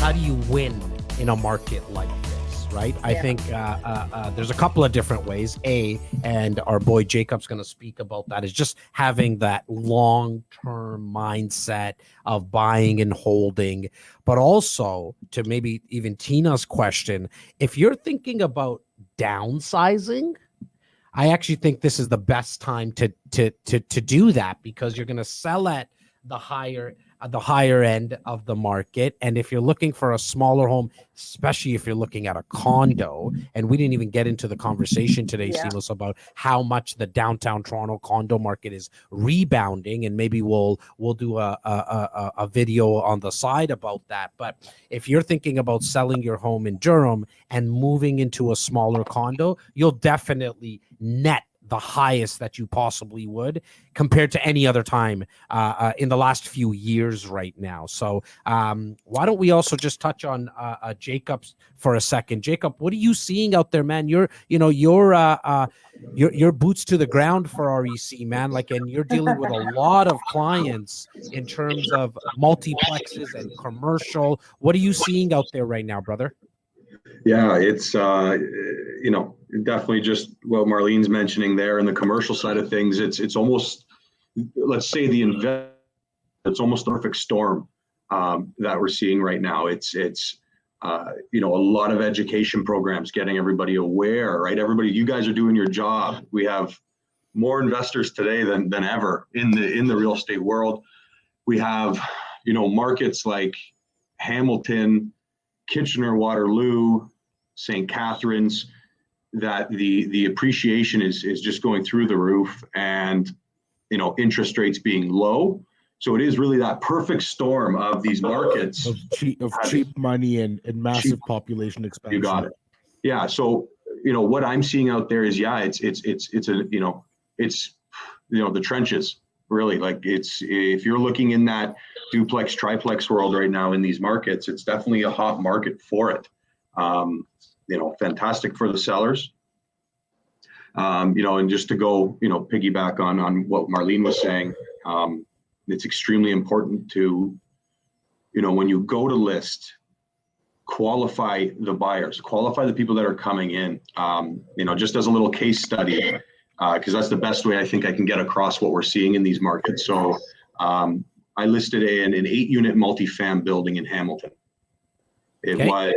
how do you win in a market like this, right? I think there's a couple of different ways. And our boy Jacob's going to speak about that, is just having that long-term mindset of buying and holding. But also, to maybe even Tina's question, if you're thinking about downsizing, I actually think this is the best time to do that, because you're going to sell at the higher end of the market. And if you're looking for a smaller home, especially if you're looking at a condo, and we didn't even get into the conversation today, Simos, about how much the downtown Toronto condo market is rebounding, and maybe we'll do a video on the side about that. But if you're thinking about selling your home in Durham and moving into a smaller condo, you'll definitely net the highest that you possibly would compared to any other time in the last few years right now. So why don't we also just touch on Jacob's for a second? Jacob, what are you seeing out there, man? You're boots to the ground for REC, man. Like, and you're dealing with a lot of clients in terms of multiplexes and commercial. What are you seeing out there right now, brother? Yeah, it's definitely just what Marlene's mentioning there. In the commercial side of things, it's almost, let's say it's almost a perfect storm that we're seeing right now. It's a lot of education programs getting everybody aware, right? Everybody, you guys are doing your job. We have more investors today than ever in the real estate world. We have, markets like Hamilton, Kitchener, Waterloo, St. Catharines, that the appreciation is just going through the roof, and interest rates being low. So it is really that perfect storm of these markets of cheap money and massive population expansion. You got it. Yeah. So what I'm seeing out there is it's the trenches. Really, like, if you're looking in that duplex, triplex world right now in these markets, it's definitely a hot market for it. Fantastic for the sellers. And just to go, piggyback on what Marlene was saying, it's extremely important to, when you go to list, qualify the buyers, qualify the people that are coming in, just as a little case study. Because that's the best way I think I can get across what we're seeing in these markets. So I listed an 8-unit multifam building in Hamilton. It was,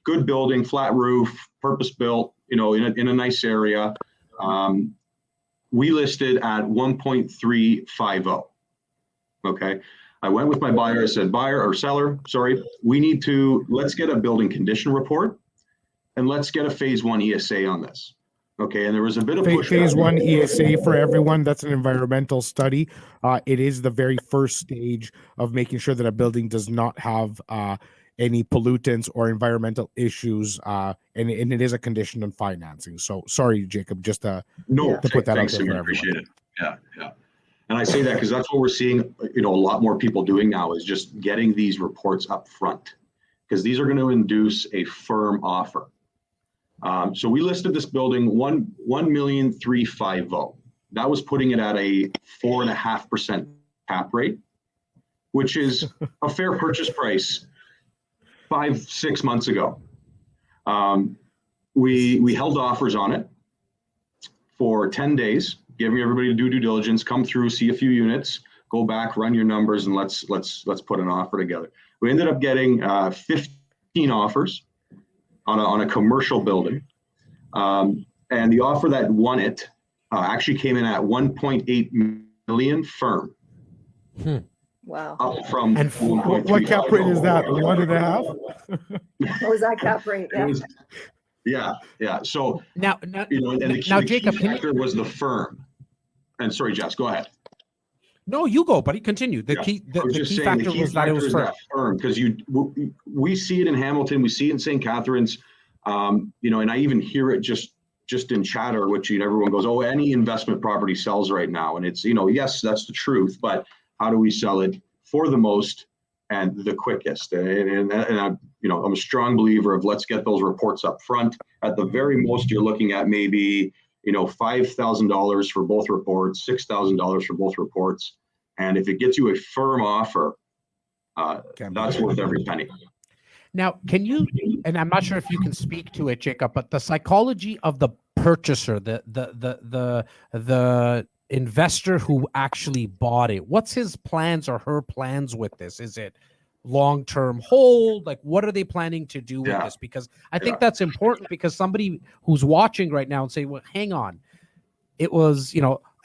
good building, flat roof, purpose built, in a nice area. We listed at 1.350. Okay. I went with my buyer. I said, seller, let's get a building condition report, and let's get a phase 1 ESA on this. Okay, and there was a bit of pushback. Phase 1 ESA, for everyone, that's an environmental study. It is the very first stage of making sure that a building does not have any pollutants or environmental issues, and it is a condition on financing. So sorry, Jacob, just to put that out there for everyone. Appreciate it. Yeah. And I say that because that's what we're seeing, a lot more people doing now, is just getting these reports up front, because these are going to induce a firm offer. So we listed this building 1,350,000. That was putting it at a 4.5% cap rate, which is a fair purchase price 5-6 months ago. We held offers on it for 10 days, giving everybody to do due diligence, come through, see a few units, go back, run your numbers, and let's put an offer together. We ended up getting 15 offers on a commercial building. And the offer that won it actually came in at 1.8 million firm. Wow. Up from and what cap rate is that? 1.5? What was that cap rate? Yeah. So now, and the key factor was the firm. And sorry, Jas, go ahead. No, you go, buddy. Continue. The key factor was that it was firm, because we see it in Hamilton, we see it in St. Catharines, and I even hear it just in chatter, which everyone goes, "Oh, any investment property sells right now," and it's yes, that's the truth, but how do we sell it for the most and the quickest? And I'm a strong believer of let's get those reports up front. At the very most, you're looking at maybe $5,000 for both reports, $6,000 for both reports. And if it gets you a firm offer, That's worth every penny. Now, can you, and I'm not sure if you can speak to it, Jacob, but the psychology of the purchaser, the investor who actually bought it, what's his plans or her plans with this? Is it long-term hold? Like, what are they planning to do with this? Because I think that's important, because somebody who's watching right now and say, well, hang on, it was,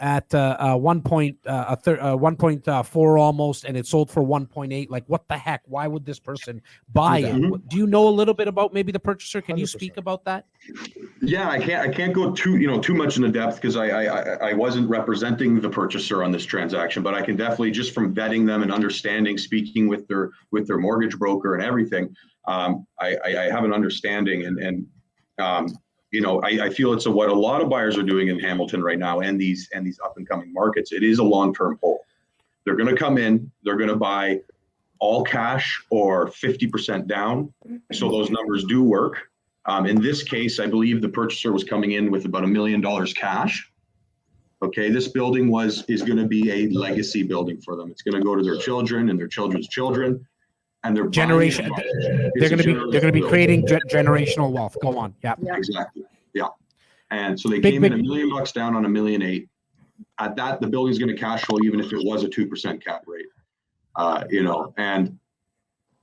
at 1.4 almost, and it sold for 1.8. Like, what the heck? Why would this person buy it? Do you know a little bit about maybe the purchaser? Can 100%. You speak about that? Yeah, I can't go too much into depth, because I wasn't representing the purchaser on this transaction, but I can definitely, just from vetting them and understanding, speaking with their mortgage broker and everything, I have an understanding, and I feel it's what a lot of buyers are doing in Hamilton right now, and these up and coming markets. It is a long-term hold. They're going to come in, they're going to buy all cash or 50% down. So those numbers do work. In this case, I believe the purchaser was coming in with about $1 million cash. Okay, this building is going to be a legacy building for them. It's going to go to their children and their children's children. And they're generation. They're going to be creating generational wealth. Go on. Yeah. Exactly. Yeah. And so they came in $1 million down on $1.8 million. At that, the building's going to cash flow, even if it was a 2% cap rate. And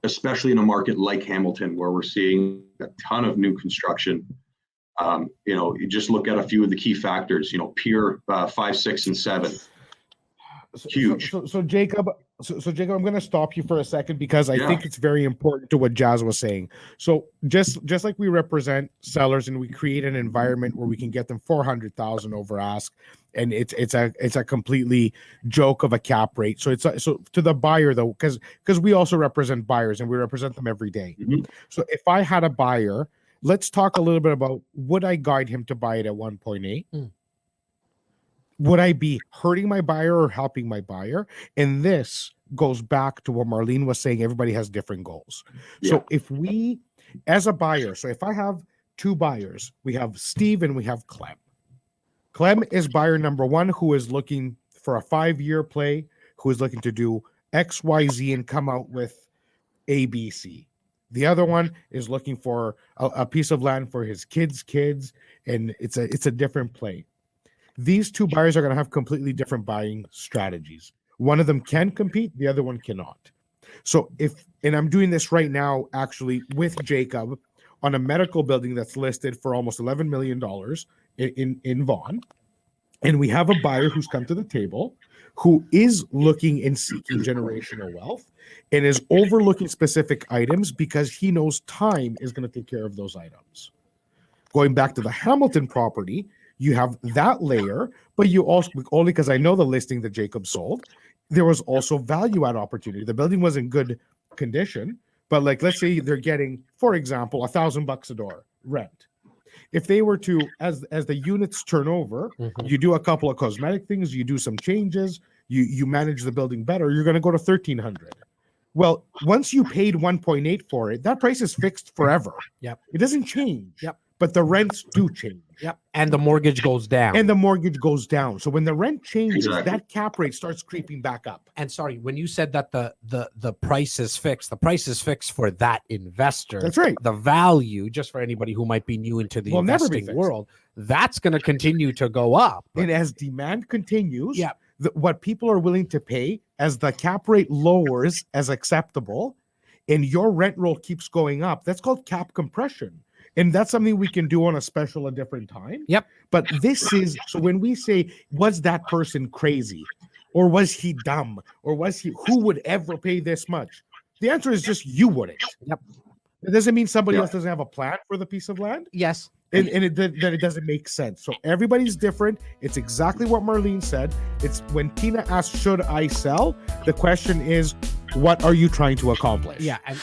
especially in a market like Hamilton, where we're seeing a ton of new construction. You just look at a few of the key factors. Pier 5, 6, and 7. Huge. So Jacob, Jacob, I'm going to stop you for a second, because I think it's very important to what Jas was saying. So just like we represent sellers and we create an environment where we can get them 400,000 over ask, and it's a completely joke of a cap rate. So so to the buyer, though, because we also represent buyers and we represent them every day. Mm-hmm. So if I had a buyer, let's talk a little bit about, would I guide him to buy it at 1.8? Would I be hurting my buyer or helping my buyer? And this goes back to what Marlene was saying. Everybody has different goals. Yeah. So if we, as a buyer, so if I have two buyers, we have Steve and we have Clem. Clem is buyer number one, who is looking for a 5-year play, who is looking to do X, Y, Z and come out with ABC. The other one is looking for a piece of land for his kids, and it's a different play. These two buyers are going to have completely different buying strategies. One of them can compete, the other one cannot. So and I'm doing this right now, actually, with Jacob on a medical building that's listed for almost $11 million in Vaughan. And we have a buyer who's come to the table who is looking and seeking generational wealth and is overlooking specific items because he knows time is going to take care of those items. Going back to the Hamilton property, you have that layer, but you also, only because I know the listing that Jacob sold, there was also value add opportunity. The building was in good condition, but like, let's say they're getting, for example, $1,000 a door rent. If they were to, as the units turn over, you do a couple of cosmetic things, you do some changes, you manage the building better, you're going to go to $1,300. Well, once you paid 1.8 for it, that price is fixed forever. Yep. It doesn't change. Yep. But the rents do change. Yep. And the mortgage goes down. So when the rent changes, that cap rate starts creeping back up. And sorry, when you said that the price is fixed, the price is fixed for that investor. That's right. The value, just for anybody who might be new into the investing world, that's going to continue to go up. And as demand continues, what people are willing to pay as the cap rate lowers as acceptable and your rent roll keeps going up, that's called cap compression. And that's something we can do on a special a different time. Yep. But this is, so when we say, was that person crazy? Or was he dumb? Or who would ever pay this much? The answer is just you wouldn't. Yep. It doesn't mean somebody else doesn't have a plan for the piece of land. Yes. And it doesn't make sense. So everybody's different. It's exactly what Marlene said. It's when Tina asked, should I sell? The question is, what are you trying to accomplish? Yeah. And